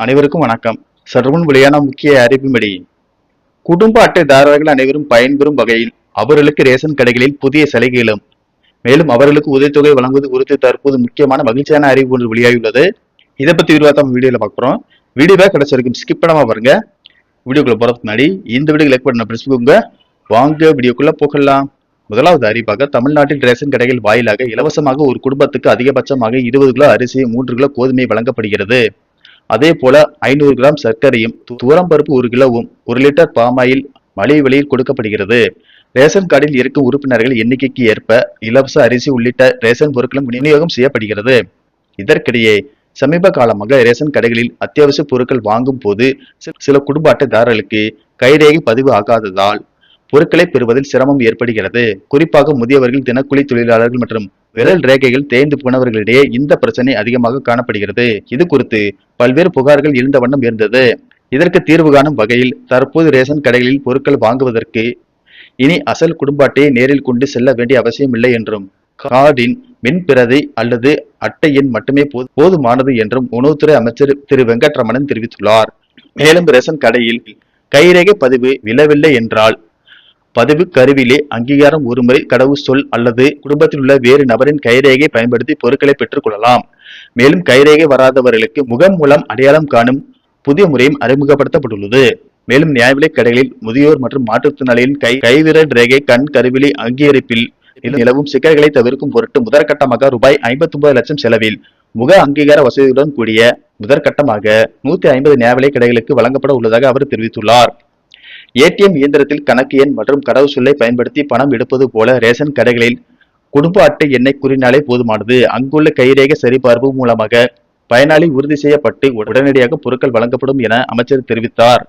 அனைவருக்கும் வணக்கம். சற்றுமுன் வெளியான முக்கிய அறிவின்படி குடும்ப அட்டைதாரர்கள் அனைவரும் பயன்பெறும் வகையில் அவர்களுக்கு ரேஷன் கடைகளில் புதிய சலுகைகளும் மேலும் அவர்களுக்கு உதவித்தொகை வழங்குவது குறித்து தற்போது முக்கியமான மகிழ்ச்சியான அறிவிப்பு ஒன்று வெளியாகியுள்ளது. இதை பத்தி விரிவாக வீடியோல பார்க்குறோம். வீடியோவை கிடைச்சிருக்கும் ஸ்கிப் பண்ணாம பாருங்க. வீடியோக்குள்ள போறதுக்கு முன்னாடி இந்த வீடியோ லைக் பண்ண பிரச்சனைங்க. வாங்க வீடியோக்குள்ள போகலாம். முதலாவது அறிவிப்பாக தமிழ்நாட்டில் ரேஷன் கடைகள் வாயிலாக இலவசமாக ஒரு குடும்பத்துக்கு அதிகபட்சமாக 20 கிலோ அரிசி 3 கிலோ கோதுமை வழங்கப்படுகிறது. அதே போல 500 கிராம் சர்க்கரையும் துவரம் பருப்பு 1 கிலோவும் 1 லிட்டர் பாமாயில் மலிவு விலையில் கொடுக்கப்படுகிறது. ரேஷன் கார்டில் இருக்கும் உறுப்பினர்கள் எண்ணிக்கைக்கு ஏற்ப இலவச அரிசி உள்ளிட்ட ரேஷன் பொருட்களும் விநியோகம் செய்யப்படுகிறது. இதற்கிடையே சமீப காலமாக ரேஷன் கடைகளில் அத்தியாவசிய பொருட்கள் வாங்கும் போது சில குடும்ப அட்டைதாரர்களுக்கு கைரேகை பதிவு ஆகாததால் பொருட்களை பெறுவதில் சிரமம் ஏற்படுகிறது. குறிப்பாக முதியவர்கள், தினக்கூலி தொழிலாளர்கள் மற்றும் விரல் ரேகைகள் தேய்ந்து போனவர்களிடையே இந்த பிரச்சனை அதிகமாக காணப்படுகிறது. இது குறித்து பல்வேறு புகார்கள் எழுந்த வண்ணம் இருந்தது. இதற்கு தீர்வு காணும் வகையில் தற்போது ரேஷன் கடைகளில் பொருட்கள் வாங்குவதற்கு இனி அசல் குடும்ப அட்டையை நேரில் கொண்டு செல்ல வேண்டிய அவசியம் இல்லை என்றும், கார்டின் மின்பிரதி அல்லது அட்டை எண் மட்டுமே போதுமானது என்றும் உணவுத்துறை அமைச்சர் திரு வெங்கட்ரமணன் தெரிவித்துள்ளார். மேலும் ரேஷன் கடையில் கைரேகை பதிவு விழவில்லை என்றால் பதிவு கருவிலே அங்கீகாரம் ஒருமுறை கடவு சொல் அல்லது குடும்பத்தில் உள்ள வேறு நபரின் கைரேகை பயன்படுத்தி பொருட்களை பெற்றுக் கொள்ளலாம். மேலும் கைரேகை வராதவர்களுக்கு முகம் மூலம் அடையாளம் காணும் புதிய முறையும் அறிமுகப்படுத்தப்பட்டுள்ளது. மேலும் நியாய விலைக் கடைகளில் முதியோர் மற்றும் மாற்றுத்திறனாளிகளின் கைவிரல் ரேகை கண் கருவிலை அங்கீகரிப்பில் நிலவும் சிக்கல்களை தவிர்க்கும் பொருட்டு முதற்கட்டமாக ரூபாய் 59 லட்சம் செலவில் முக அங்கீகார வசதியுடன் கூடிய முதற்கட்டமாக 150 நியாய விலைக் கடைகளுக்கு வழங்கப்பட உள்ளதாக அவர் தெரிவித்துள்ளார். ஏடிஎம் இயந்திரத்தில் கணக்கு எண் மற்றும் கடவு சொல்லை பயன்படுத்தி பணம் எடுப்பது போல ரேஷன் கடைகளில் குடும்ப அட்டை எண்ணை கூறினாலே போதுமானது. அங்குள்ள கைரேகை சரிபார்ப்பு மூலமாக பயனாளி உறுதி செய்யப்பட்டு உடனடியாக பொருட்கள் வழங்கப்படும் என அமைச்சர் தெரிவித்தார்.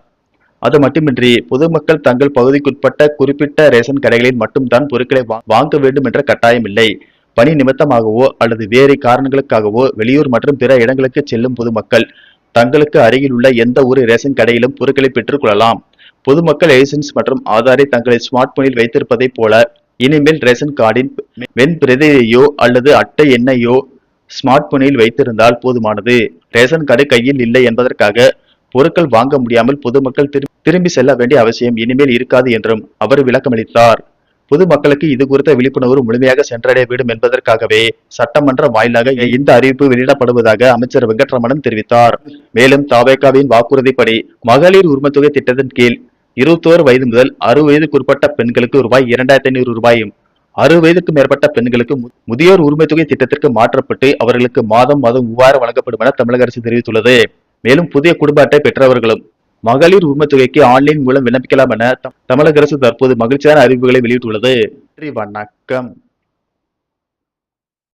அது மட்டுமின்றி பொதுமக்கள் தங்கள் பகுதிக்குட்பட்ட குறிப்பிட்ட ரேஷன் கடைகளில் மட்டும்தான் பொருட்களை வாங்க வேண்டும் என்ற கட்டாயம் இல்லை. பணி நிமித்தமாகவோ அல்லது வேறு காரணங்களுக்காகவோ வெளியூர் மற்றும் பிற இடங்களுக்கு செல்லும் பொதுமக்கள் தங்களுக்கு அருகில் உள்ள எந்த ஒரு ரேஷன் கடையிலும் பொருட்களை பெற்றுக் கொள்ளலாம். பொதுமக்கள் லைசன்ஸ் மற்றும் ஆதாரை தங்களை ஸ்மார்ட் போனில் வைத்திருப்பதை போல இனிமேல் ரேஷன் கார்டின் வெண் பிரதியையோ அல்லது அட்டை எண்ணையோ ஸ்மார்ட் போனில் வைத்திருந்தால் போதுமானது. ரேஷன் கார்டு கையில் இல்லை என்பதற்காக பொருட்கள் வாங்க முடியாமல் பொதுமக்கள் திரும்பி செல்ல வேண்டிய அவசியம் இனிமேல் இருக்காது என்றும் அவர் விளக்கமளித்தார். பொதுமக்களுக்கு இது குறித்த விழிப்புணர்வு முழுமையாக சென்றடைய வேண்டும் என்பதற்காகவே சட்டமன்ற வாயிலாக இந்த அறிவிப்பு வெளியிடப்படுவதாக அமைச்சர் வெங்கட்ரமணன் தெரிவித்தார். மேலும் தவேகாவின் வாக்குறுதிப்படி மகளிர் உரிமைத்தொகை திட்டத்தின் கீழ் 21 வயது முதல் 60 வயதுக்குட்பட்ட பெண்களுக்கு ரூபாய் 2500 ரூபாயும், 60 வயதுக்கு மேற்பட்ட பெண்களுக்கு முதியோர் உரிமைத்தொகை திட்டத்திற்கு மாற்றப்பட்டு அவர்களுக்கு மாதம் 3000 வழங்கப்படும் என தமிழக அரசு தெரிவித்துள்ளது. மேலும் புதிய குடும்ப அட்டை பெற்றவர்களும் மகளிர் உரிமைத்தொகைக்கு ஆன்லைன் மூலம் விண்ணப்பிக்கலாம் என தமிழக அரசு தற்போது மகிழ்ச்சியான அறிவிப்புகளை வெளியிட்டுள்ளது. வணக்கம்.